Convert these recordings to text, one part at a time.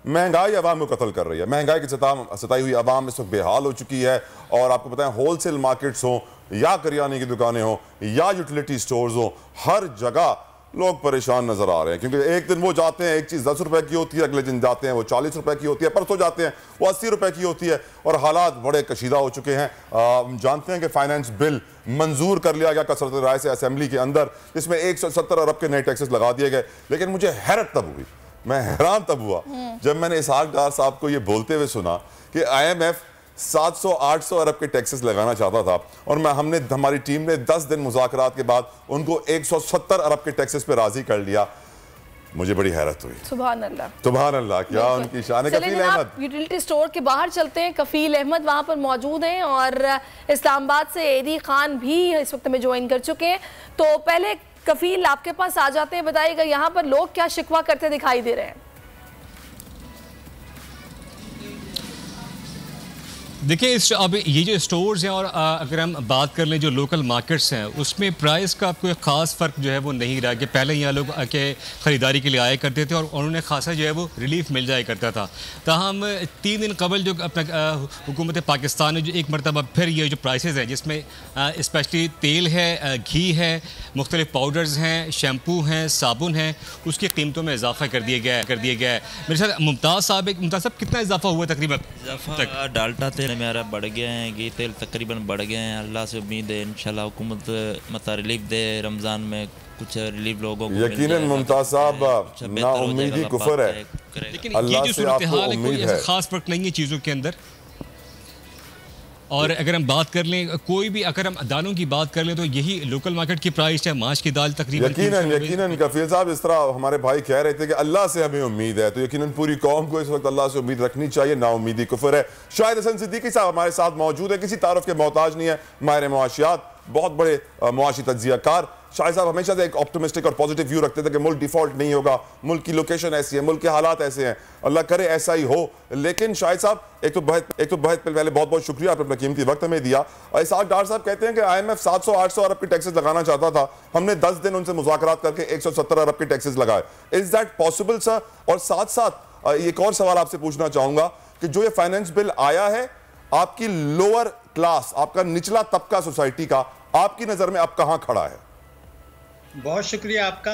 महंगाई अवाम को कत्ल कर रही है। महंगाई की सताई हुई अवाम इस वक्त बेहाल हो चुकी है। और आपको पता है होलसेल मार्केट्स हो या करियाने की दुकानें हो या यूटिलिटी स्टोर्स हो, हर जगह लोग परेशान नजर आ रहे हैं। क्योंकि एक दिन वो जाते हैं एक चीज़ 10 रुपए की होती है, अगले दिन जाते हैं वो 40 रुपए की होती है, परसों जाते हैं वो 80 रुपए की होती है और हालात बड़े कशीदा हो चुके हैं। जानते हैं कि फाइनेंस बिल मंजूर कर लिया गया कसरत राय से असेंबली के अंदर, जिसमें 170 अरब के नए टैक्सेस लगा दिए गए। लेकिन मुझे हैरत तब हुई, मैं हैरान तब हुआ जब मैंने इसहाक डार साहब को ये बोलते हुए सुना कि IMF 700-800 अरब के टैक्सेस लगाना चाहता था और हमारी टीम ने 10 दिन मुज़ाकरात के बाद उनको 170 अरब के टैक्सेस पे राजी कर लिया। मुझे बड़ी हैरत हुई। सुभान अल्लाह, सुभान अल्लाह, क्या उनकी शान है। कफील अहमद यूटिलिटी स्टोर के बाहर चलते हैं, कफील अहमद वहां पर मौजूद हैं और इस्लामाबाद से एडी खान भी इस वक्त में ज्वाइन कर चुके हैं। तो पहले कफील आपके पास आ जाते हैं, बताइएगा यहाँ पर लोग क्या शिकवा करते दिखाई दे रहे हैं। देखिए अब ये जो स्टोर्स हैं और अगर हम बात कर लें जो लोकल मार्केट्स हैं उसमें प्राइस का कोई ख़ास फ़र्क जो है वो नहीं रहा कि पहले यहाँ लोग आके ख़रीदारी के लिए आया करते थे और उन्होंने खासा जो है वो रिलीफ मिल जाया करता था। ताहम 3 दिन कबल जो अपना हुकूमत पाकिस्तान ने जो एक मरतबा फिर ये जो प्राइसेस हैं जिसमें स्पेशली तेल है, घी है, मुख्तलिफ पाउडर्स हैं, शैम्पू हैं, साबुन हैं, उसकी कीमतों में इजाफा कर दिया गया है। मेरे साथ मुमताज़ साहब कितना इजाफा हुआ तकरीबन? डाल्टा तेल मेरा बढ़ गए हैं, घी तेल तकरीबन बढ़ गए हैं। अल्लाह से उम्मीद है इंशाल्लाह हुकूमत मतलब रिलीफ दे, रमज़ान में कुछ रिलीफ लोगों को यकीनन मुमताज़ साहब, ना उम्मीदी कुफर है, लेकिन ये जो सूरत हाल है कोई ऐसा खास फर्क नहीं है चीज़ों के अंदर। और अगर हम बात कर लें कोई भी, अगर हम दालों की बात कर लें तो यही लोकल मार्केट की प्राइस है, माश की दाल तकरीबन यकीनन कफील साहब, इस तरह हमारे भाई कह रहे थे कि अल्लाह से हमें उम्मीद है, तो यकीनन पूरी कौम को इस वक्त अल्लाह से उम्मीद रखनी चाहिए। ना उम्मीदी कुफर है। शाहिद हसन सिद्दीकी साहब हमारे साथ मौजूद है, किसी तारुफ के मोहताज नहीं है, माहिर मुआशियात, बहुत बड़े मुआशी तज्जियाकार। शाहिद साहब हमेशा से एक ऑप्टिमिस्टिक और पॉजिटिव व्यू रखते थे कि मुल्क डिफॉल्ट नहीं होगा, मुल्क की लोकेशन ऐसी है, मुल्क के हालात ऐसे हैं, अल्लाह करे ऐसा ही हो। लेकिन शाहिद साहब एक तो पहले बहुत बहुत शुक्रिया, आपने अपना कीमती वक्त हमें दिया। और इसहाक डार साहब कहते हैं कि IMF 700-800 अरब के टैक्सेस लगाना चाहता था, हमने 10 दिन उनसे मुज़ाकरात करके 170 अरब के टैक्सेस लगाए। Is that possible sir? और साथ साथ एक और सवाल आपसे पूछना चाहूंगा कि जो ये फाइनेंस बिल आया है, आपकी लोअर क्लास, आपका निचला तबका सोसाइटी का, आपकी नजर में अब कहां खड़ा है? बहुत शुक्रिया आपका।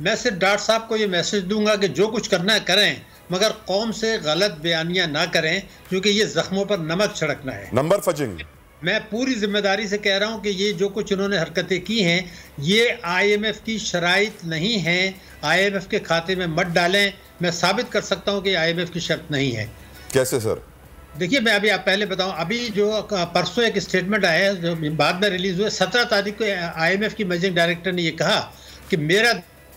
मैं सिर्फ डॉक्टर साहब को ये मैसेज दूंगा कि जो कुछ करना है करें, मगर कौम से गलत बयानियां ना करें, क्योंकि ये जख्मों पर नमक छिड़कना है। Number fudging. मैं पूरी जिम्मेदारी से कह रहा हूं कि ये जो कुछ इन्होंने हरकतें की हैं, ये IMF की शराइत नहीं है। IMF के खाते में मत डालें। मैं साबित कर सकता हूं कि IMF की शर्त नहीं है। कैसे सर? देखिए, मैं अभी आप पहले बताऊं, अभी जो परसों एक स्टेटमेंट आया है जो बाद में रिलीज हुआ, 17 तारीख को IMF की मैनेजिंग डायरेक्टर ने ये कहा कि मेरा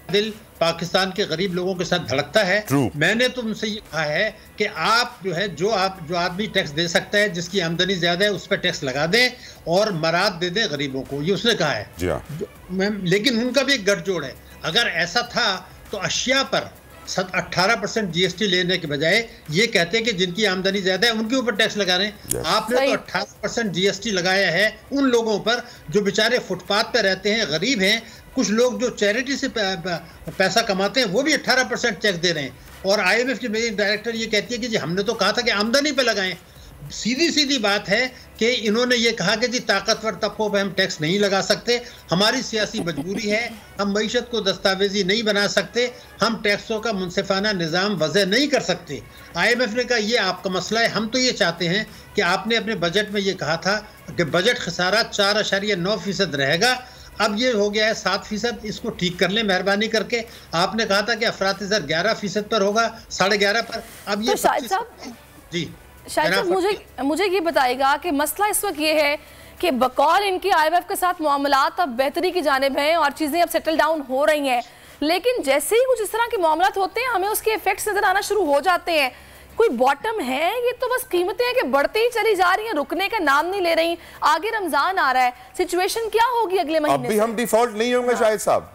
दिल पाकिस्तान के गरीब लोगों के साथ धड़कता है। मैंने तो उनसे ये कहा है कि आप जो आदमी टैक्स दे सकता है, जिसकी आमदनी ज्यादा है, उस पर टैक्स लगा दें और मराद दे दें गरीबों को। ये उसने कहा है। जी हाँ। लेकिन उनका भी एक गठजोड़ है। अगर ऐसा था तो अशिया पर 18% GST लेने के बजाय ये कहते हैं कि जिनकी आमदनी ज्यादा है उनके ऊपर टैक्स लगा रहे हैं। आपने तो 18% GST लगाया है उन लोगों पर जो बेचारे फुटपाथ पे रहते हैं, गरीब हैं। कुछ लोग जो चैरिटी से पैसा कमाते हैं वो भी 18% टैक्स दे रहे हैं। और IMF की मैनेजिंग डायरेक्टर ये कहती है कि जी हमने तो कहा था कि आमदनी पे लगाएं। सीधी सीधी बात है कि इन्होंने ये कहा कि जी ताकतवर तबकों पे हम टैक्स नहीं लगा सकते, हमारी सियासी मजबूरी है, हम मईशत को दस्तावेजी नहीं बना सकते, हम टैक्सों का मुनसिफाना निज़ाम वज़ह नहीं कर सकते। IMF ने कहा ये आपका मसला है, हम तो ये चाहते हैं कि आपने अपने बजट में ये कहा था कि बजट खसारा 4.9% रहेगा, अब ये हो गया है 7%, इसको ठीक कर लें मेहरबानी करके। आपने कहा था कि अफरात-ए-ज़र 11% पर होगा, 11.5 पर, अब ये जी। शायद साहब मुझे ये बताएगा कि मसला इस वक्त ये है कि बकौल इनकी IMF के साथ मामलात अब बेहतरी की जानिब हैं और चीज़ें अब सेटल डाउन हो रही हैं, लेकिन जैसे ही कुछ इस तरह के मामलात होते हैं हमें उसके इफेक्ट्स नजर आना शुरू हो जाते हैं। कोई बॉटम है? ये तो बस कीमतें हैं कि बढ़ती ही चली जा रही हैं, रुकने का नाम नहीं ले रही। आगे रमजान आ रहा है, सिचुएशन क्या होगी अगले महीने? अब भी हम डिफॉल्ट नहीं होंगे शायद साहब।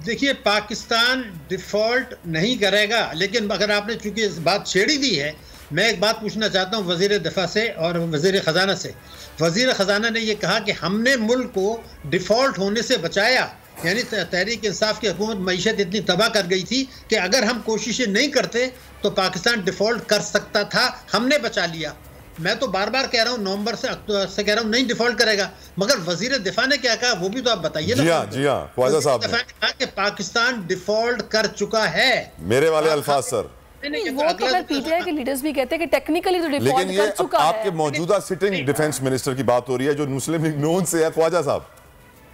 देखिए, पाकिस्तान डिफॉल्ट नहीं करेगा, लेकिन अगर आपने चूंकि इस बात छेड़ी दी है, मैं एक बात पूछना चाहता हूँ वज़ीर दिफा से और वज़ीर ख़जाना से। वज़ीर ख़जाना ने यह कहा कि हमने मुल्क को डिफ़ॉल्ट होने से बचाया, यानी तहरीक इंसाफ की हुकूमत मईशत इतनी तबाह कर गई थी कि अगर हम कोशिशें नहीं करते तो पाकिस्तान डिफॉल्ट कर सकता था, हमने बचा लिया। मैं तो बार बार कह रहा हूं नवंबर से कह रहा हूं नहीं डिफॉल्ट करेगा, मगर वजीर दिफा ने क्या कहा वो भी तो आप बताइए ना। जी हाँ ख्वाजा साहब ने कहा कि पाकिस्तान डिफॉल्ट कर चुका है। मेरे वाले अल्फाज सर, वो तो फिर पीटीआई के लीडर्स भी कहते हैं कि टेक्निकली तो डिफॉल्ट कर चुका है। आपके मौजूदा सिटिंग डिफेंस मिनिस्टर की बात हो रही है जो मुस्लिम लीग नून से है, ख्वाजा साहब।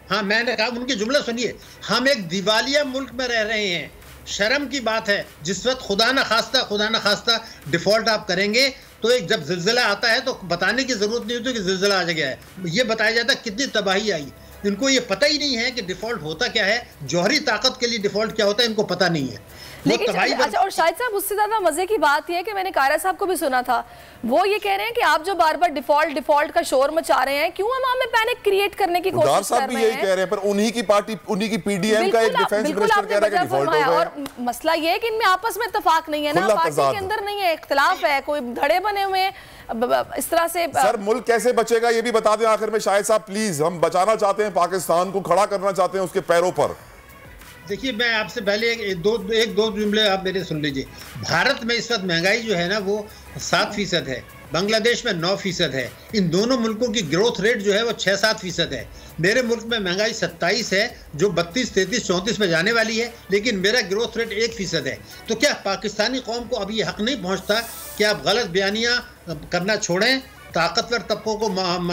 हाँ, मैंने कहा उनके जुमला सुनिए, हम एक दिवालिया मुल्क में रह रहे हैं। शर्म की बात है जिस वक्त खुदा ना खास्ता डिफॉल्ट आप करेंगे तो एक जब जिलजिला आता है तो बताने की जरूरत नहीं होती कि जिलजिला आ गया है, ये बताया जाता है कितनी तबाही आई। इनको ये पता ही नहीं है कि डिफॉल्ट होता क्या है, जौहरी ताकत के लिए डिफॉल्ट क्या होता है इनको पता नहीं है। लेकिन अच्छा, और शायद साहब उससे ज्यादा मजे की बात यह है कि मैंने कायरा साहब को भी सुना था, वो ये कह रहे हैं कि आप जो बार बार डिफॉल्ट का शोर मचा रहे हैं, क्यों हम में पैनिक क्रिएट करने की कोशिश कर रहे हैं। यही कह रहे हैं, पर उन्हीं की पार्टी, उन्हीं की पीडीएम का एक डिफेंस मिनिस्टर कह रहा है कि डिफॉल्ट हो गया। और मसला ये है कि इनमें आपस में इत्तेफाक नहीं है ना, पार्टी के अंदर नहीं है, इख्तिलाफ है, कोई धड़े बने हुए इस तरह से। सर मुल्क कैसे बचेगा ये भी बता दें आखिर में शाहिद साहब प्लीज। हम बचाना चाहते हैं, पाकिस्तान को खड़ा करना चाहते हैं उसके पैरों पर। देखिए, मैं आपसे पहले एक दो जुमले आप मेरे सुन लीजिए। भारत में इस वक्त महंगाई जो है ना वो 7% है, बांग्लादेश में 9% है। इन दोनों मुल्कों की ग्रोथ रेट जो है वो 6-7% है। मेरे मुल्क में महंगाई 27 है जो 32, 33, 34 में जाने वाली है, लेकिन मेरा ग्रोथ रेट 1% है। तो क्या पाकिस्तानी कौम को अभी ये हक नहीं पहुंचता कि आप गलत बयानियां करना छोड़ें, ताकतवर तबकों को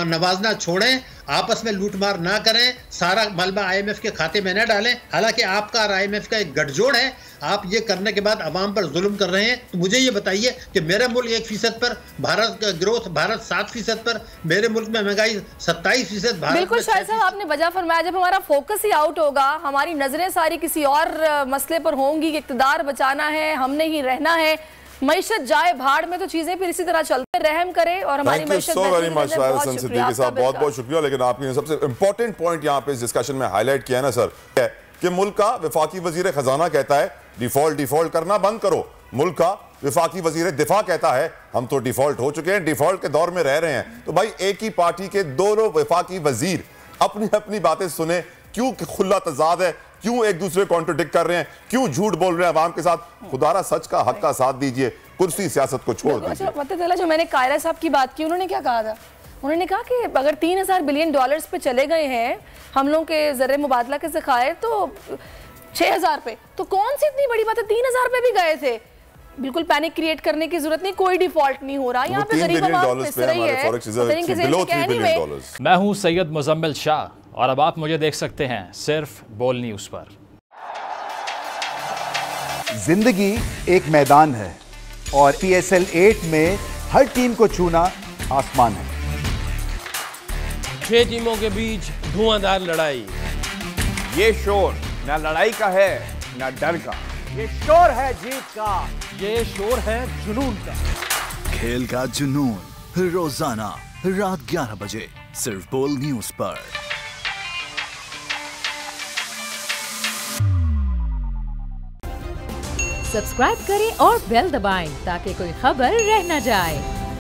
नवाजना छोड़ें, आपस में लूटमार ना करें, सारा मलबा IMF के खाते में न डालें। हालांकि आपका और IMF का एक गठजोड़ है, आप ये करने के बाद अवाम पर जुल्म कर रहे हैं। तो मुझे ये बताइए कि मेरा मुल्क 1% पर, भारत का ग्रोथ, भारत 7% पर, मेरे मुल्क में महंगाई 27%। बिल्कुल शायद साहब आपने वजह फरमाया, जब हमारा फोकस ही आउट होगा, हमारी नजरें सारी किसी और मसले पर होंगी कि इक़्तिदार बचाना है, हमने ही रहना है, मईशत जाए भाड़ में, तो चीजें फिर इसी तरह चलते। रहम करे और हमारी मईशत बहुत बहुत शुक्रिया। लेकिन आपने सबसे इंपॉर्टेंट पॉइंट यहाँ पे इस डिस्कशन में हाईलाइट किया है ना सर, कि मुल्क का वफाकी वजीर खजाना कहता है डिफॉल्ट करना बंद करो, मुल्क का वफाकी वजीर दिफा कहता है हम तो डिफॉल्ट हो चुके हैं, डिफॉल्ट के दौर में रह रहे हैं। तो भाई एक ही पार्टी के दोनों वफाकी वजीर अपनी अपनी बातें सुने, क्यों खुला तजाद है, क्यों एक दूसरे को कॉन्ट्रडिक्ट कर रहे हैं, क्यों झूठ बोल रहे हैं अवाम के साथ। खुदारा सच का हक का साथ दीजिए, कुर्सी सियासत को छोड़ दीजिए। अच्छा, पता चला जो मैंने कायरा साहब की बात की, उन्होंने क्या कहा था? उन्होंने कहा कि अगर 3000 बिलियन डॉलर्स पे चले गए हैं हम लोग के ज़र मुबादला के ज़खायर, तो 6000 पे, तो कौन सी इतनी बड़ी बात है, 3000 पे भी गए थे। बिल्कुल पैनिक क्रिएट करने की जरूरत नहीं, कोई डिफॉल्ट नहीं हो रहा, यहाँ पे गरीब आवाम पिस रही है। मैं हूँ सैयद मुजम्मिल शाह और अब आप मुझे देख सकते हैं सिर्फ बोल न्यूज़ पर। जिंदगी एक मैदान है और PSL 8 में हर टीम को छूना आसमान है। 6 टीमों के बीच धुआंधार लड़ाई। ये शोर ना लड़ाई का है ना डर का, ये शोर है जीत का, ये शोर है जुनून का। खेल का जुनून रोजाना रात 11 बजे सिर्फ बोल न्यूज़ पर। सब्सक्राइब करें और बेल दबाएं ताकि कोई खबर रह न जाए।